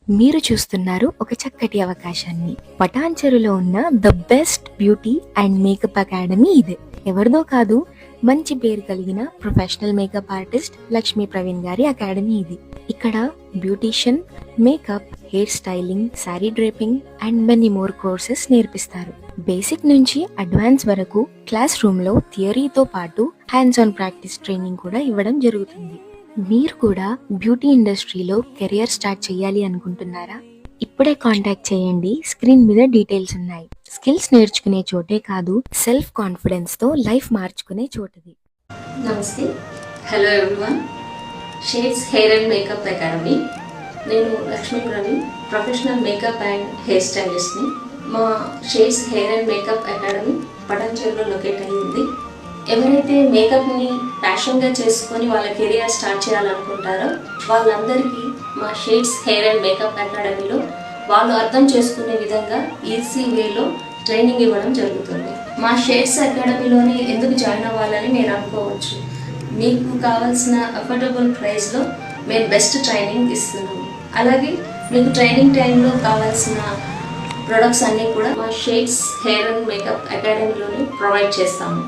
మీరు చూస్తున్నారు ఒక చక్కటి అవకాశాన్ని. పటాన్చెరులో ఉన్న the best beauty and makeup academy ఇదే. ఎవరిదో కాదు, మంచి పేరు కలిగిన professional makeup artist Lakshmi Praveen గారి అకాడమీ ఇది. ఇక్కడ beautician, makeup, hair styling, sari draping and many more courses నేర్పిస్తారు. బేసిక్ నుంచి అడ్వాన్స్ వరకు క్లాస్ రూమ్ లో థియరీతో పాటు హ్యాండ్స్ ఆన్ ప్రాక్టీస్ ట్రైనింగ్ కూడా ఇవ్వడం జరుగుతుంది. మీరు కూడా బ్యూటీ ఇండస్ట్రీలో కెరియర్ స్టార్ట్ చేయాలి అనుకుంటున్నారా? ఇప్పుడే కాంటాక్ట్ చేయండి. స్క్రీన్ మీద డీటెయిల్స్ ఉన్నాయి. స్కిల్స్ నేర్చుకునే చోటే కాదు, సెల్ఫ్ కాన్ఫిడెన్స్ తో లైఫ్ మార్చుకునే చోటది. నమస్తే, hello everyone. Shades hair and makeup academy. నేను Lakshmi Praveen, professional makeup and hair స్టైలిస్ట్ని. మా shades hair and makeup academy పటాన్చెరులో లొకేట్ అయ్యి ఉంది. ఎవరైతే మేకప్ని ప్యాషన్గా చేసుకొని వాళ్ళ కెరియర్ స్టార్ట్ చేయాలనుకుంటారో వాళ్ళందరికీ మా షేడ్స్ హెయిర్ అండ్ మేకప్ అకాడమీలో వాళ్ళు అర్థం చేసుకునే విధంగా ఈజీ వేలో ట్రైనింగ్ ఇవ్వడం జరుగుతుంది. మా షేడ్స్ అకాడమీలోనే ఎందుకు జాయిన్ అవ్వాలని మీరు అనుకోవచ్చు. మీకు కావాల్సిన అఫోర్డబుల్ ప్రైస్లో మేము బెస్ట్ ట్రైనింగ్ ఇస్తున్నాము. అలాగే మీకు ట్రైనింగ్ టైంలో కావాల్సిన ప్రొడక్ట్స్ అన్నీ కూడా మా షేడ్స్ హెయిర్ అండ్ మేకప్ అకాడమీలోనే ప్రొవైడ్ చేస్తాము.